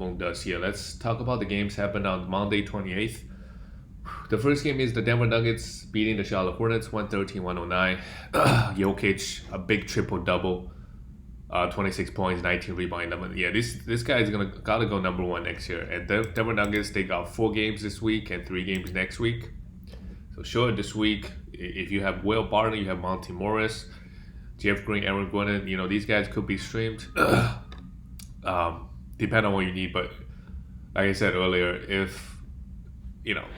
among us here. Let's talk about the games happened on Monday 28th. The first game is the Denver Nuggets beating the Charlotte Hornets 113-109. Jokic, a big triple-double, 26 points, 19 rebounds. Yeah, this guy is gotta go number one next year. And the Denver Nuggets, they got 4 games this week and 3 games next week. So sure, this week, if you have Will Barton, you have Monty Morris, Jeff Green, Aaron Gordon, these guys could be streamed. Depend on what you need, but like I said earlier, if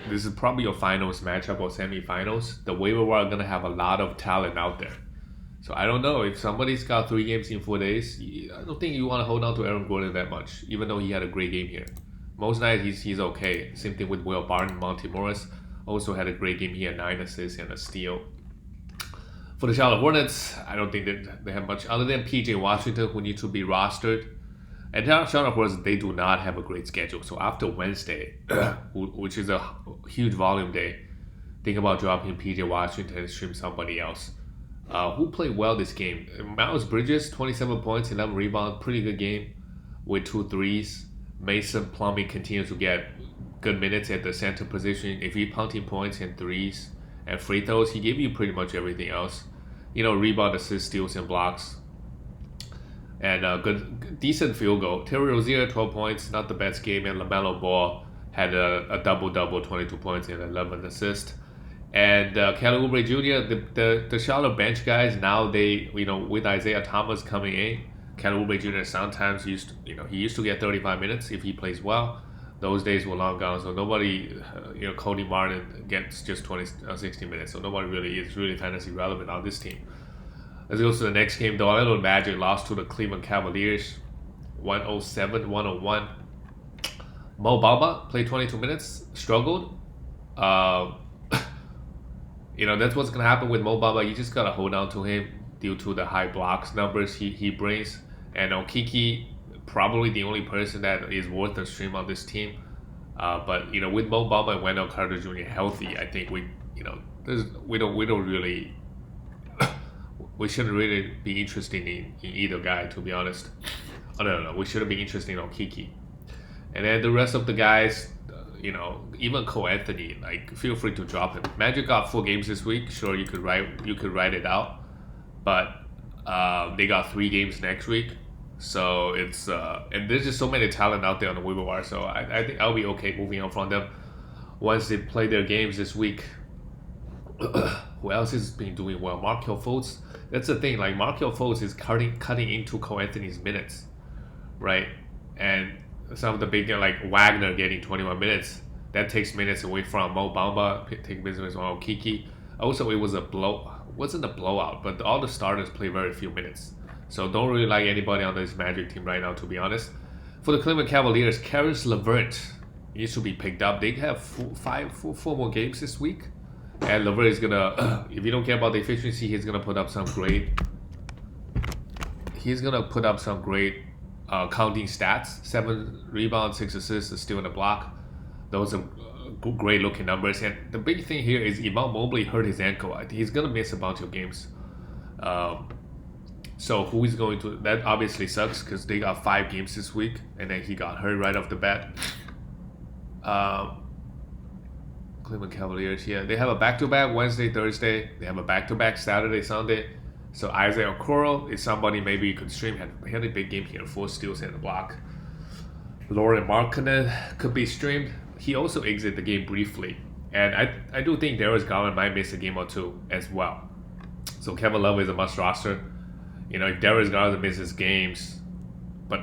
this is probably your finals matchup or semifinals, the waiver wire are gonna have a lot of talent out there. So I don't know if somebody's got 3 games in 4 days. I don't think you want to hold on to Aaron Gordon that much, even though he had a great game here. Most nights he's okay. Same thing with Will Barton, Monty Morris also had a great game. He had 9 assists and a steal. For the Charlotte Hornets, I don't think that they have much other than PJ Washington, who needs to be rostered. And Charlotte Hornets, they do not have a great schedule. So after Wednesday, which is a huge volume day, think about dropping PJ Washington and stream somebody else. Who played well this game? Miles Bridges, 27 points, 11 rebounds, pretty good game with 2 threes. Mason Plumlee continues to get good minutes at the center position. If he punting points and threes and free throws, he gave you pretty much everything else. Rebound, assists, steals, and blocks. And good, decent field goal. Terry Rozier, 12 points, not the best game. And LaMelo Ball had a double-double, 22 points and 11 assists. And Kelly Oubre Jr., the Charlotte bench guys, now they, with Isaiah Thomas coming in, Kelly Oubre Jr. sometimes he used to get 35 minutes if he plays well. Those days were long gone, so nobody, Cody Martin gets just 60 minutes, so nobody really is really fantasy relevant on this team. Let's go to the next game. The Orlando Magic lost to the Cleveland Cavaliers, 107-101. Mo Bamba played 22 minutes, struggled. That's what's gonna happen with Mo Bamba. You just gotta hold on to him due to the high blocks numbers he brings. And Okiki, probably the only person that is worth a stream on this team. But with Mo Bamba and Wendell Carter Jr. healthy, I think we don't really we shouldn't really be interested in either guy, to be honest. No, we shouldn't be interested in Okiki. And then the rest of the guys, even Cole Anthony, feel free to drop him. Magic got 4 games this week. Sure, you could write it out, but they got 3 games next week. So it's and there's just so many talent out there on the waiver wire. So I think I'll be okay moving on from them once they play their games this week. Who else has been doing well? Markelle Fultz. That's the thing. Markelle Fultz is cutting into Cole Anthony's minutes, right? And some of the big like Wagner getting 21 minutes. That takes minutes away from Mo Bamba. Take minutes away from Kiki. Also, it was wasn't a blowout, but all the starters play very few minutes. So don't really like anybody on this Magic team right now, to be honest. For the Cleveland Cavaliers, Caris LeVert needs to be picked up. They have 4 more games this week. And LeVert is gonna, if you don't care about the efficiency, he's gonna put up some great counting stats. 7 rebounds, 6 assists, a steal and a block. Those are great looking numbers. And the big thing here is Evan Mobley hurt his ankle. He's gonna miss a bunch of games. So who is going to? That obviously sucks because they got 5 games this week, and then he got hurt right off the bat. Cleveland Cavaliers, yeah, they have a back-to-back Wednesday, Thursday. They have a back-to-back Saturday, Sunday. So Isaiah Okoro is somebody maybe you could stream. He had a big game here, 4 steals and a block. Lauren Markkanen could be streamed. He also exited the game briefly, and I do think Darius Garland might miss a game or 2 as well. So Kevin Love is a must roster. If Darius Garland misses games, but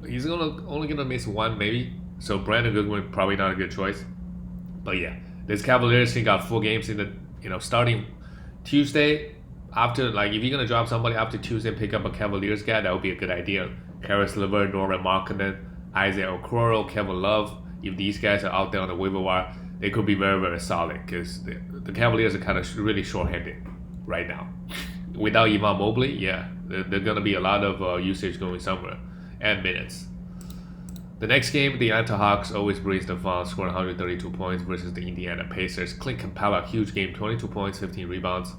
he's only gonna miss 1 maybe. So Brandon Goodwin probably not a good choice. But yeah, this Cavaliers team got 4 games in the starting Tuesday. After if you're gonna drop somebody after Tuesday, pick up a Cavaliers guy, that would be a good idea. Caris LeVert, Norman Markkanen, Isaiah Okoro, Kevin Love. If these guys are out there on the waiver wire, they could be very, very solid because the Cavaliers are kind of really short-handed right now. Without Evan Mobley, yeah, there's going to be a lot of usage going somewhere and minutes. The next game, the Atlanta Hawks always brings the fun, scored 132 points versus the Indiana Pacers. Clint Capella, huge game, 22 points, 15 rebounds,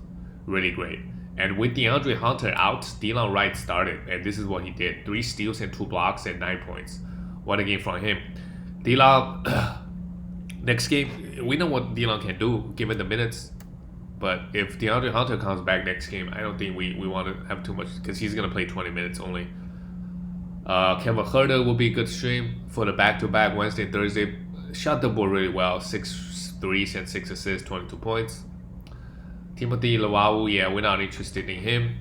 really great. And with DeAndre Hunter out, Delon Wright started, and this is what he did: 3 steals and 2 blocks and 9 points. What a game from him. D-Long, next game, we know what D-Long can do given the minutes. But if DeAndre Hunter comes back next game, I don't think we want to have too much because he's going to play 20 minutes only. Kevin Huerter will be a good stream for the back-to-back Wednesday and Thursday. Shot the ball really well. 6 threes and 6 assists, 22 points. Timothy Luwawu, yeah, we're not interested in him.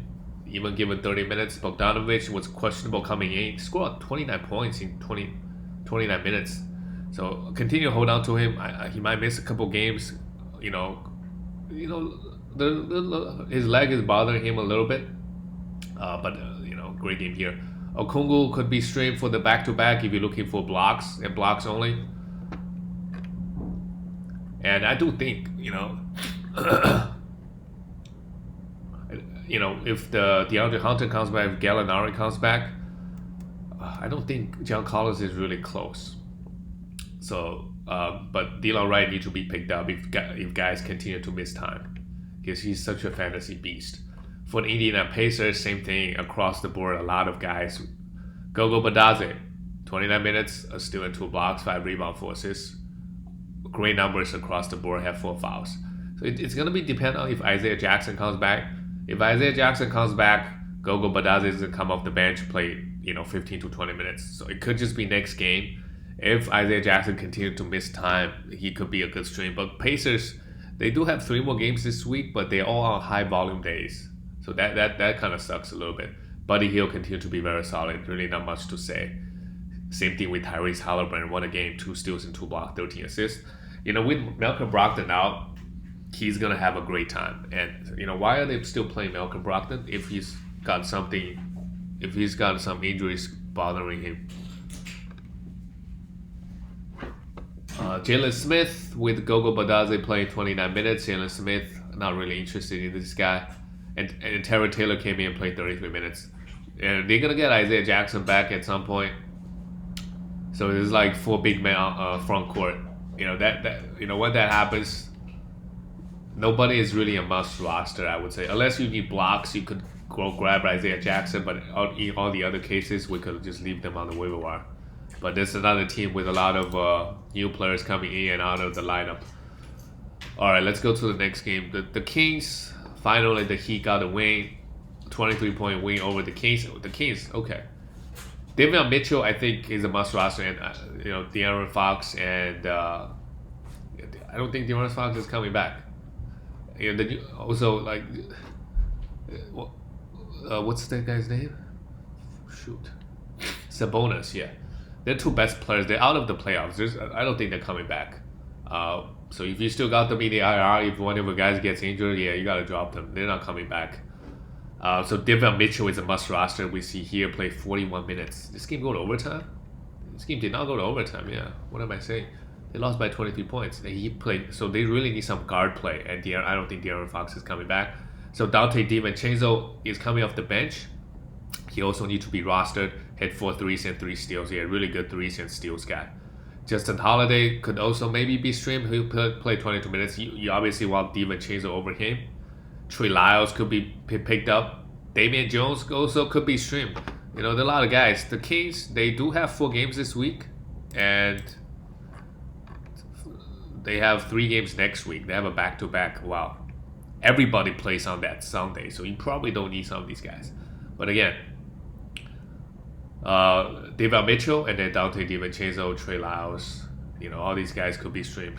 Even given 30 minutes, Bogdanovic was questionable coming in. He scored 29 points in 29 minutes. So continue to hold on to him. He might miss a couple games. His leg is bothering him a little bit. But great game here. Okongwu could be streamed for the back-to-back if you're looking for blocks and blocks only. And I do think, if the DeAndre Hunter comes back, if Gallinari comes back, I don't think John Collins is really close. So, but D'Lo Wright needs to be picked up if guys continue to miss time, because he's such a fantasy beast. For the Indiana Pacers, same thing across the board. A lot of guys. Gogo Badaze, 29 minutes, a steal and 2 blocks, 5 rebounds, 4 assists. Great numbers across the board. Have 4 fouls. So it's gonna be dependent on if Isaiah Jackson comes back. If Isaiah Jackson comes back, Gogo Badaze is gonna come off the bench, play 15 to 20 minutes. So it could just be next game. If Isaiah Jackson continues to miss time, he could be a good stream. But Pacers, they do have 3 more games this week, but they're all on high volume days. So that kind of sucks a little bit. Buddy Hield continued to be very solid. Really not much to say. Same thing with Tyrese Halliburton. Won a game, 2 steals and 2 blocks, 13 assists. With Malcolm Brogdon out, he's going to have a great time. And, why are they still playing Malcolm Brogdon if he's got some injuries bothering him? Jalen Smith with Gogo Badaze playing 29 minutes. Jalen Smith, not really interested in this guy. And Terry Taylor came in and played 33 minutes. And they're going to get Isaiah Jackson back at some point. So there's like 4 big men front court. When that happens, nobody is really a must roster, I would say. Unless you need blocks, you could go grab Isaiah Jackson. But in all the other cases, we could just leave them on the waiver wire. But there's another team with a lot of new players coming in and out of the lineup. All right, let's go to the next game. The Kings... Finally, the Heat got a win, 23-point win over the Kings. The Kings, okay. Davion Mitchell, I think, is a must roster, and De'Aaron Fox, and I don't think De'Aaron Fox is coming back. And then what's that guy's name? Shoot, Sabonis. Yeah, they're 2 best players. They're out of the playoffs. I don't think they're coming back. So if you still got them in the IR, if one of the guys gets injured, yeah, you got to drop them. They're not coming back. So Davion Mitchell is a must roster. We see here play 41 minutes. This game go to overtime? This game did not go to overtime, yeah. What am I saying? They lost by 23 points. And he played, so they really need some guard play. And I don't think De'Aaron Fox is coming back. So Dante DiVincenzo is coming off the bench. He also needs to be rostered. Had 4 threes and 3 steals. Yeah, really good threes and steals guy. Justin Holiday could also maybe be streamed. He'll play 22 minutes. You obviously want DiVincenzo over him. Trey Lyles could be picked up. Damian Jones also could be streamed. There are a lot of guys. The Kings, they do have 4 games this week. And they have 3 games next week. They have a back-to-back. Wow. Everybody plays on that Sunday. So you probably don't need some of these guys. But again, Davion Mitchell and then Dante DiVincenzo, Trey Lyles, all these guys could be streamed.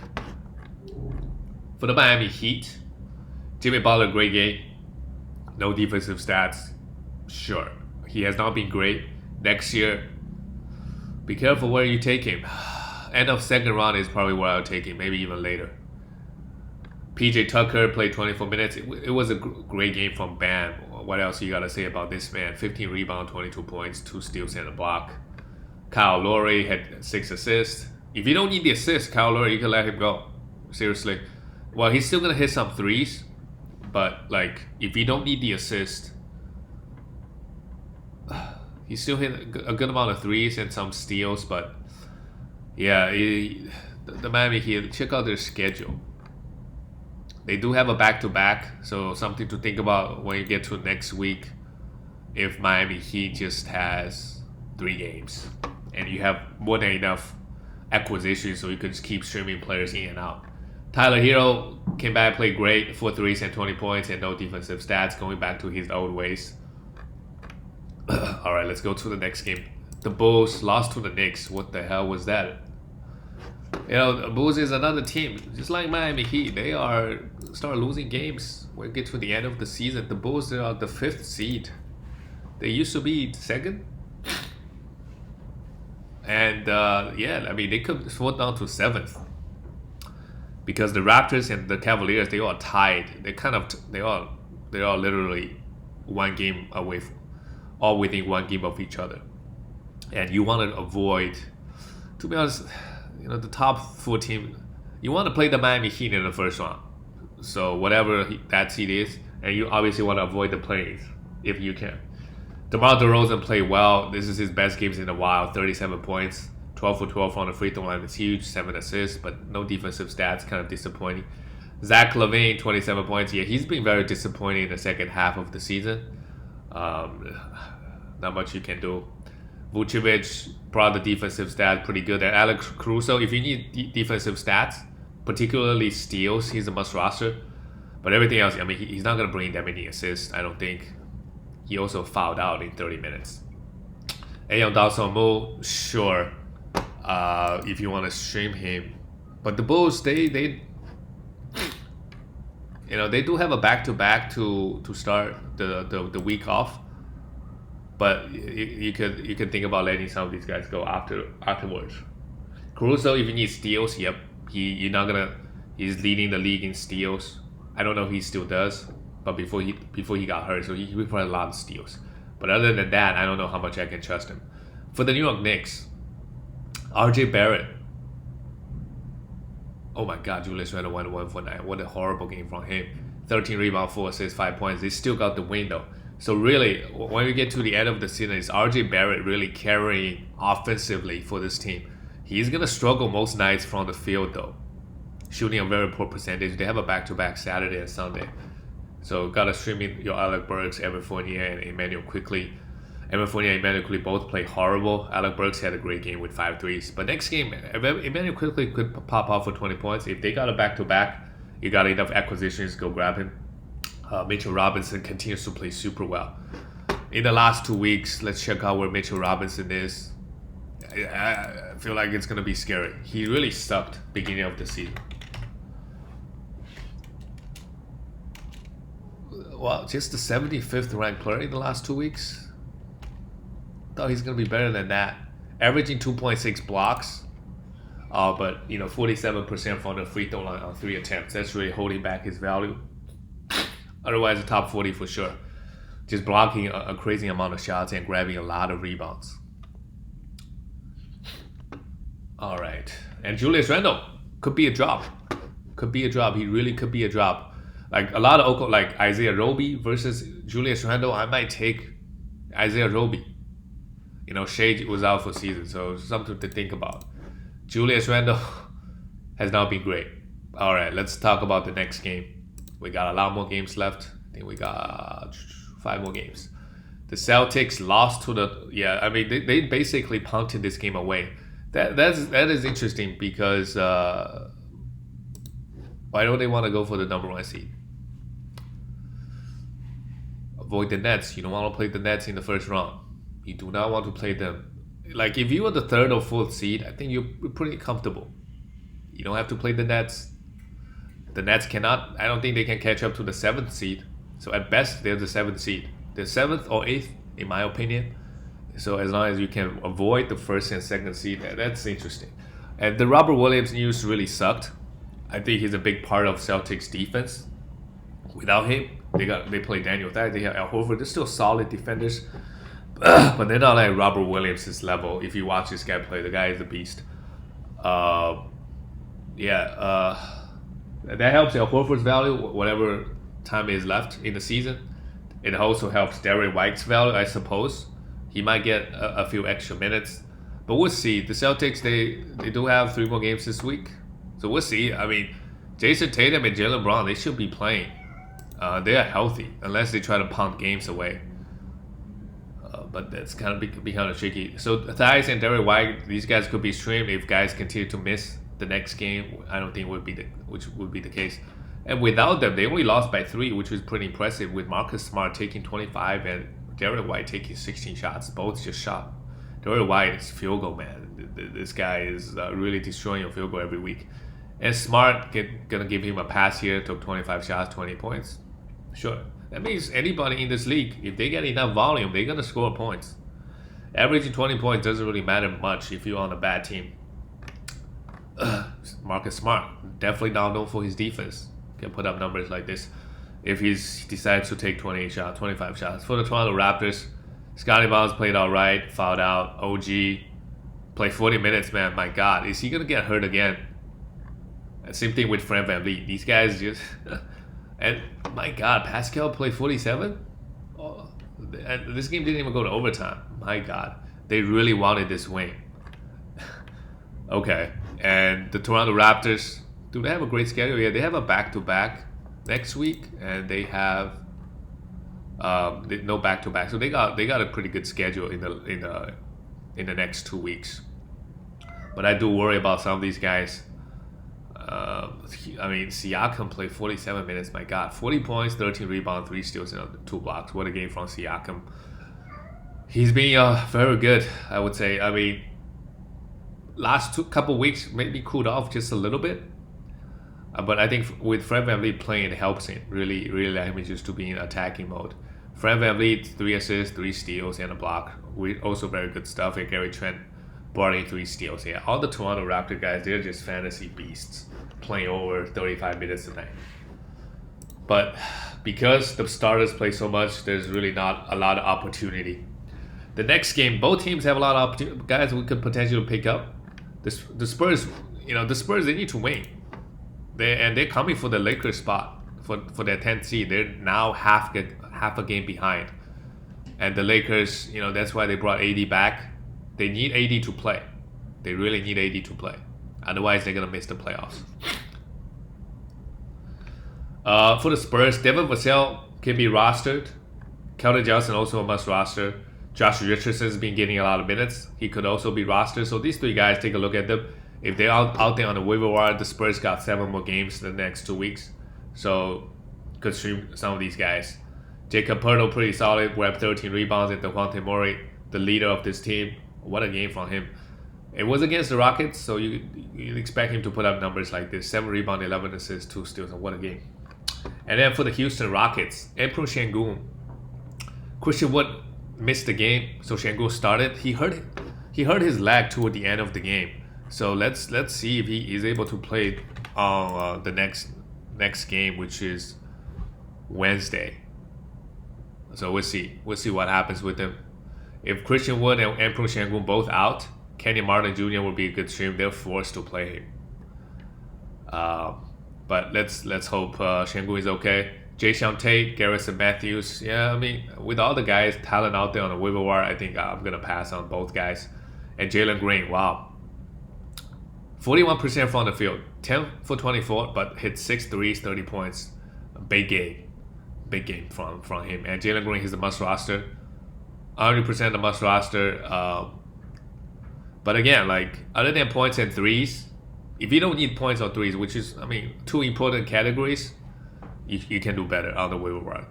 For the Miami Heat, Jimmy Butler, great game. No defensive stats. Sure, he has not been great. Next year, be careful where you take him. End of second round is probably where I'll take him, maybe even later. PJ Tucker played 24 minutes. It was a great game from Bam. What else you gotta say about this man? 15 rebounds, 22 points, 2 steals and a block. Kyle Lowry had 6 assists. If you don't need the assist, Kyle Lowry, you can let him go. Seriously. Well, he's still gonna hit some threes, but if you don't need the assist, he still hit a good amount of threes and some steals. But yeah, the Miami Heat, check out their schedule. They do have a back-to-back, so something to think about when you get to next week if Miami Heat just has 3 games. and you have more than enough acquisition, so you can just keep streaming players in and out. Tyler Hero came back, played great, 4 threes and 20 points, and no defensive stats, going back to his old ways. All right, let's go to the next game. The Bulls lost to the Knicks. What the hell was that? You know, the Bulls is another team, just like Miami Heat. They are start losing games when we get to the end of the season. The Bulls are the 5th seed. They used to be 2nd. And yeah, I mean, they could fall down to 7th. Because the Raptors and the Cavaliers, they are tied. They are literally one game away, all within one game of each other. And you want to avoid, to be honest, you know, the top 4 team, you want to play the Miami Heat in the first round. So whatever that seed is, and you obviously want to avoid the plays if you can. DeMar DeRozan played well. This is his best games in a while. 37 points, 12 for 12 on the free throw line. It's huge. 7 assists, but no defensive stats. Kind of disappointing. Zach LaVine, 27 points. Yeah, he's been very disappointing in the second half of the season. Not much you can do. Vucevic brought the defensive stats pretty good. And Alex Caruso, if you need defensive stats, particularly steals, he's a must roster. But everything else, I mean, he's not going to bring that many assists, I don't think. He also fouled out in 30 minutes. Ayon Dawson-Moore, sure, if you want to stream him. But the Bulls, they you know, they do have a back-to-back to start the week off. But you could think about letting some of these guys go afterwards. Caruso, if you need steals, yep, he's leading the league in steals. I don't know if he still does, but before he got hurt, so he played a lot of steals. But other than that, I don't know how much I can trust him. For the New York Knicks, RJ Barrett. Oh my God, Julius Randle went 1 for 9. What a horrible game from him. 13 rebounds, 4 assists, 5 points. They still got the win though. So really, when we get to the end of the season, is RJ Barrett really carrying offensively for this team? He's gonna struggle most nights from the field though, shooting a very poor percentage. They have a back-to-back Saturday and Sunday, so gotta stream in your Alec Burks, Evan Fournier, and Emmanuel Quickley. Evan Fournier and Emmanuel Quickley both play horrible. Alec Burks had a great game with 5 threes. But next game, Emmanuel Quickley could pop off for 20 points. If they got a back-to-back, you got enough acquisitions, go grab him. Mitchell Robinson continues to play super well. In the last 2 weeks, let's check out where Mitchell Robinson is. I feel like it's going to be scary. He really sucked beginning of the season. Well, just the 75th ranked player in the last 2 weeks. Thought he's going to be better than that. Averaging 2.6 blocks. But, you know, 47% from the free throw line on 3 attempts. That's really holding back his value. Otherwise, a top 40 for sure. Just blocking a crazy amount of shots and grabbing a lot of rebounds. All right. And Julius Randle could be a drop. Could be a drop. He really could be a drop. Like a lot of like Isaiah Roby versus Julius Randle, I might take Isaiah Roby. You know, Shea was out for season, so something to think about. Julius Randle has not been great. All right, let's talk about the next game. We got a lot more games left. I think we got 5 more games. The Celtics lost to the... Yeah, I mean, they basically punted this game away. That is interesting because... why don't they want to go for the number 1 seed? Avoid the Nets. You don't want to play the Nets in the first round. You do not want to play them. Like, if you are the 3rd or 4th seed, I think you're pretty comfortable. You don't have to play the Nets. The Nets cannot, I don't think they can catch up to the 7th seed. So at best, they're the 7th seed. They're 7th or 8th, in my opinion. So as long as you can avoid the 1st and 2nd seed, that's interesting. And the Robert Williams news really sucked. I think he's a big part of Celtics defense. Without him, they play Daniel Theis, they have Al Horford. They're still solid defenders. But they're not like Robert Williams' level. If you watch this guy play, the guy is a beast. That helps Al Horford's value, whatever time is left in the season. It also helps Derrick White's value, I suppose. He might get a few extra minutes. But we'll see. The Celtics, they do have 3 more games this week. So we'll see. I mean, Jason Tatum and Jaylen Brown, they should be playing. They are healthy, unless they try to punt games away. but that's kind of be kind of tricky. So Thais and Derek White, these guys could be streamed if guys continue to miss the next game. I don't think would be the case. And without them, they only lost by 3, which was pretty impressive. With Marcus Smart taking 25 and Derek White taking 16 shots, both just shot. Derek White is field goal man. This guy is really destroying your field goal every week. And Smart gonna give him a pass here, took 25 shots, 20 points. Sure. That means anybody in this league, if they get enough volume, they're going to score points. Averaging 20 points doesn't really matter much if you're on a bad team. Marcus Smart, definitely not known for his defense. Can put up numbers like this if he decides to take 28 shots, 25 shots. For the Toronto Raptors, Scottie Barnes played all right, fouled out. OG played 40 minutes, man. My God, is he going to get hurt again? Same thing with Fred VanVleet. These guys just... and my God, Pascal played 47? Oh, and this game didn't even go to overtime. My God, they really wanted this win. Okay, and the Toronto Raptors, do they have a great schedule? Yeah, they have a back-to-back next week, and they have no back-to-back. So they got a pretty good schedule in the next 2 weeks. But I do worry about some of these guys. I mean, Siakam played 47 minutes. My God, 40 points, 13 rebounds, 3 steals, and 2 blocks. What a game from Siakam. He's been very good, I would say. I mean, last couple weeks maybe cooled off just a little bit. But I think with Fred VanVleet playing, it helps him. Really let him just to be in attacking mode. Fred VanVleet, 3 assists, 3 steals, and a block. Also very good stuff. And Gary Trent brought in 3 steals. Yeah, all the Toronto Raptor guys, they're just fantasy beasts, playing over 35 minutes a night. But because the starters play so much, there's really not a lot of opportunity. The next game, both teams have a lot of opportunity. Guys we could potentially pick up. The Spurs, the Spurs, they need to win. They're coming for the Lakers spot for their 10th seed. They're now half a game behind. And the Lakers, that's why they brought AD back. They need AD to play. They really need AD to play. Otherwise, they're going to miss the playoffs. For the Spurs, Devin Vassell can be rostered. Keldon Johnson also a must roster. Josh Richardson's been getting a lot of minutes. He could also be rostered. So these 3 guys, take a look at them. If they're out there on the waiver wire, the Spurs got 7 more games in the next 2 weeks. So could stream some of these guys. Jacob Poeltl, pretty solid. Grabbed 13 rebounds. And DeJounte Murray, the leader of this team. What a game from him. It was against the Rockets, so you'd expect him to put up numbers like this. 7 rebounds, 11 assists, 2 steals, and what a game. And then for the Houston Rockets, Emperor Şengün. Christian Wood missed the game, so Şengün started. He hurt his leg toward the end of the game. So let's see if he is able to play on the next game, which is Wednesday. So we'll see what happens with him. If Christian Wood and Emperor Şengün both out, Kenny Martin Jr. will be a good stream. They're forced to play him. But let's hope Şengün is okay. Jason Tate, Garrison Matthews. Yeah, I mean, with all the guys, talent out there on the waiver wire, I think I'm going to pass on both guys. And Jalen Green, wow. 41% from the field. 10 for 24, but hit 6 threes, 30 points. Big game from him. And Jalen Green, he's a must roster. 100% a must roster. But again, other than points and threes, if you don't need points or threes, which is, 2 important categories, you can do better on the waiver wire.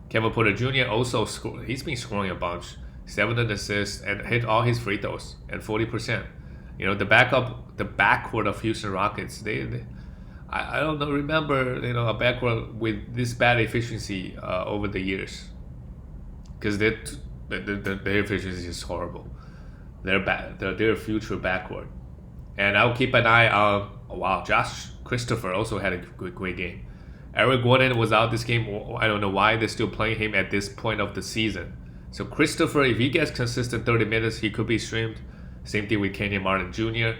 Kevin Porter Jr. also scored. He's been scoring a bunch. 7 assists and hit all his free throws at 40%. The backcourt of Houston Rockets, I don't know, remember, a backcourt with this bad efficiency over the years. Because their efficiency is just horrible. Their future backcourt. And I'll keep an eye on, Josh Christopher also had a great game. Eric Gordon was out this game. I don't know why they're still playing him at this point of the season. So Christopher, if he gets consistent 30 minutes, he could be streamed. Same thing with Kenyon Martin Jr.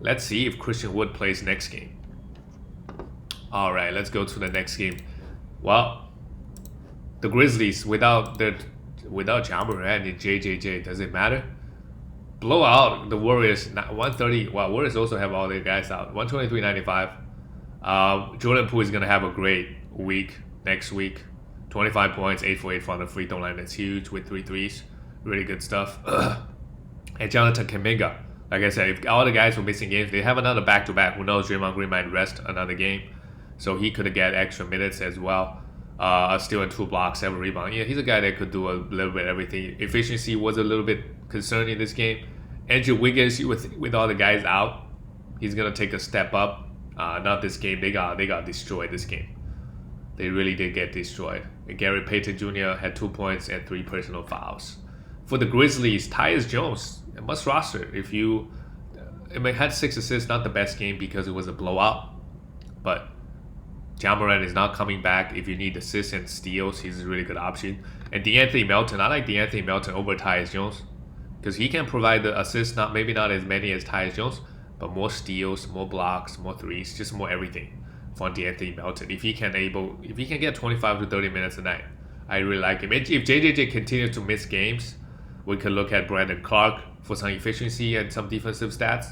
Let's see if Christian Wood plays next game. All right, let's go to the next game. Well, the Grizzlies without Ja Morant and JJJ, does it matter? Blow out the Warriors 130. Well, Warriors also have all their guys out. 123-95. Jordan Poole is gonna have a great week next week. 25 points, 8 for 8 from the free throw line. That's huge with 3 threes. really good stuff. And Jonathan Kuminga, like I said, if all the guys were missing games, they have another back-to-back. Who knows, Draymond Green might rest another game. So he could get extra minutes as well. Still in 2 blocks, 7 rebounds. Yeah, he's a guy that could do a little bit of everything. Efficiency was a little bit concerned in this game. Andrew Wiggins, with all the guys out, he's gonna take a step up. Not this game. They got destroyed this game. They really did get destroyed. And Gary Payton Jr. had 2 points and 3 personal fouls. For the Grizzlies, Tyus Jones, a must roster. Had 6 assists, not the best game because it was a blowout, but Ja Morant is not coming back. If you need assists and steals, he's a really good option. And DeAnthony Melton, I like DeAnthony Melton over Tyus Jones because he can provide the assists, maybe not as many as Tyus Jones, but more steals, more blocks, more threes, just more everything from DeAnthony Melton. If he can get 25 to 30 minutes a night, I really like him. If JJJ continues to miss games, we could look at Brandon Clark for some efficiency and some defensive stats.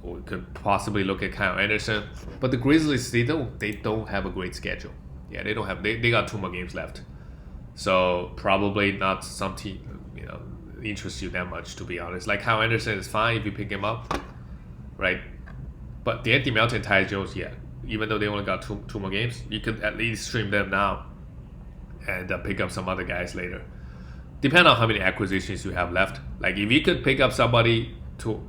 We could possibly look at Kyle Anderson. But the Grizzlies, they don't have a great schedule. Yeah, they don't have. They got 2 more games left, so probably not something interests you that much, to be honest. Like Kyle Anderson is fine if you pick him up, right? But DeAnthony Melton, Tyus Jones, yeah. Even though they only got two more games, you could at least stream them now and pick up some other guys later. Depending on how many acquisitions you have left. Like if you could pick up somebody to,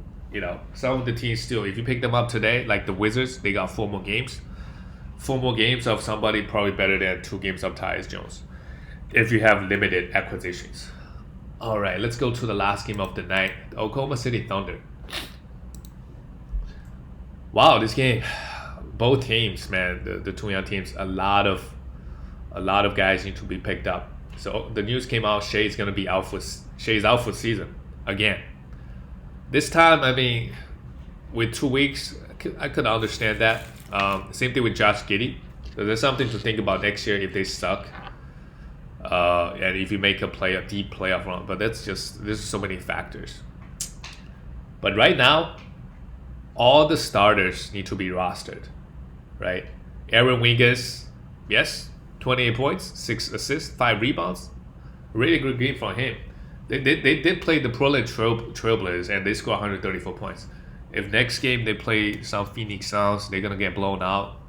some of the teams still, if you pick them up today, like the Wizards, they got 4 more games. 4 more games of somebody probably better than 2 games of Tyus Jones if you have limited acquisitions. All right, let's go to the last game of the night, the Oklahoma City Thunder. Wow, this game, both teams, man, the 2 young teams, a lot of guys need to be picked up. So the news came out, Shay's out for season again. This time, with 2 weeks, I could understand that. Same thing with Josh Giddey. So there's something to think about next year if they suck. And if you make a deep playoff run. But there's so many factors. But right now, all the starters need to be rostered, right? Aaron Wiggins, yes, 28 points, 6 assists, 5 rebounds. Really good game from him. They did play the Portland Trailblazers and they scored 134 points. If next game they play some Phoenix Suns, they're going to get blown out,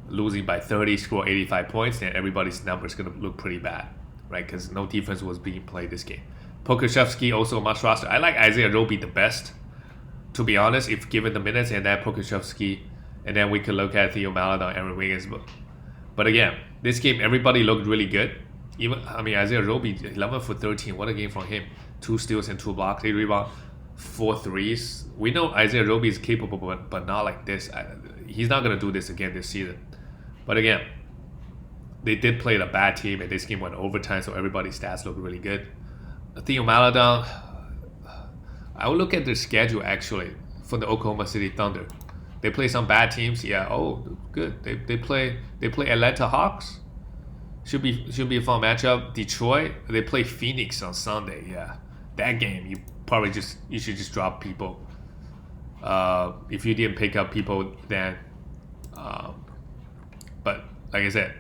losing by 30, score 85 points, then everybody's number is going to look pretty bad, right? Because no defense was being played this game. Pokusevski also a must roster. I like Isaiah Roby the best, to be honest, if given the minutes, and then Pokusevski, and then we could look at Theo Maledon, Aaron Wiggins. But again, this game, everybody looked really good. Isaiah Roby, 11 for 13. What a game from him. 2 steals and 2 blocks, 8 rebounds, 4 threes. We know Isaiah Roby is capable, but not like this. He's not going to do this again this season. But again, they did play a bad team, and this game went overtime, so everybody's stats look really good. Theo Maledon, I would look at their schedule actually for the Oklahoma City Thunder. They play some bad teams. Yeah, good. They play Atlanta Hawks. Should be a fun matchup. Detroit, they play Phoenix on Sunday. Yeah, that game you should just drop people. If you didn't pick up people then. But like I said,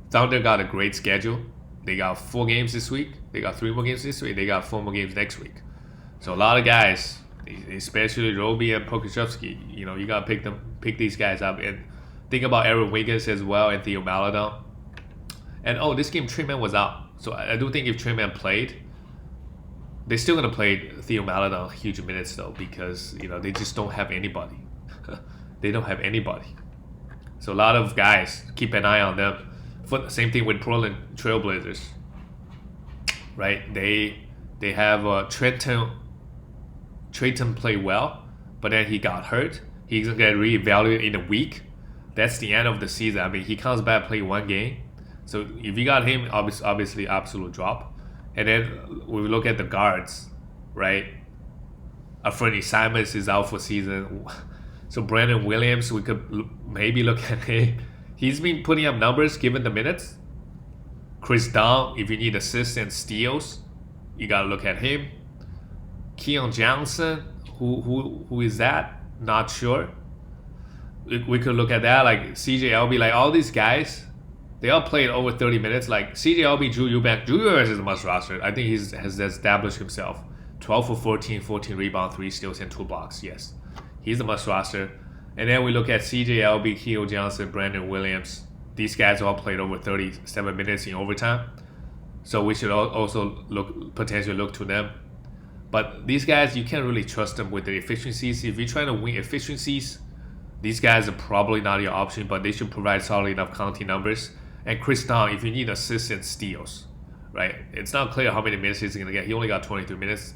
Thunder got a great schedule. They got 4 games this week. They got 3 more games this week. They got 4 more games next week. So a lot of guys, especially Roby and Pokusevski, you gotta pick these guys up, and think about Aaron Wiggins as well and Theo Maledon. And this game Trey Mann was out, so I do think if Trey Mann played, they're still gonna play Theo Maledon huge minutes though, because they just don't have anybody. They don't have anybody. So a lot of guys, keep an eye on them. Same thing with Portland Trailblazers, right? They have Trenton play well, but then he got hurt. He's gonna get reevaluated in a week. That's the end of the season. He comes back, play 1 game. So if you got him, obviously absolute drop. And then we look at the guards, right? Anthony Simons is out for season. So Brandon Williams, we could maybe look at him. He's been putting up numbers given the minutes. Chris Dunn, if you need assists and steals, you gotta look at him. Keon Johnson, who is that? Not sure. We could look at that, like CJ LB, like all these guys. They all played over 30 minutes. Like CJLB, Drew Eubanks. Drew Eubanks is a must roster. I think he has established himself. 12 for 14, 14 rebound, 3 steals, and 2 blocks. Yes, he's a must roster. And then we look at CJLB, Keo Johnson, Brandon Williams. These guys all played over 37 minutes in overtime. So we should also potentially look to them. But these guys, you can't really trust them with the efficiencies. If you're trying to win efficiencies, these guys are probably not your option, but they should provide solid enough counting numbers. And Chris Dunn, if you need assists and steals, right? It's not clear how many minutes he's going to get. He only got 23 minutes.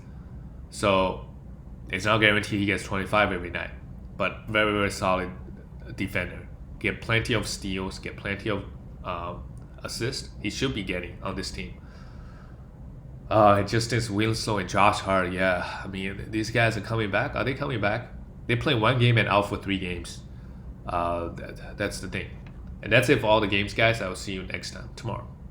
So it's not guaranteed he gets 25 every night. But very, very solid defender. Get plenty of steals, get plenty of assists. He should be getting on this team. Justice Winslow and Josh Hart, yeah. I mean, these guys are coming back. Are they coming back? They play 1 game and out for 3 games. That's the thing. And that's it for all the games, guys. I will see you next time, tomorrow.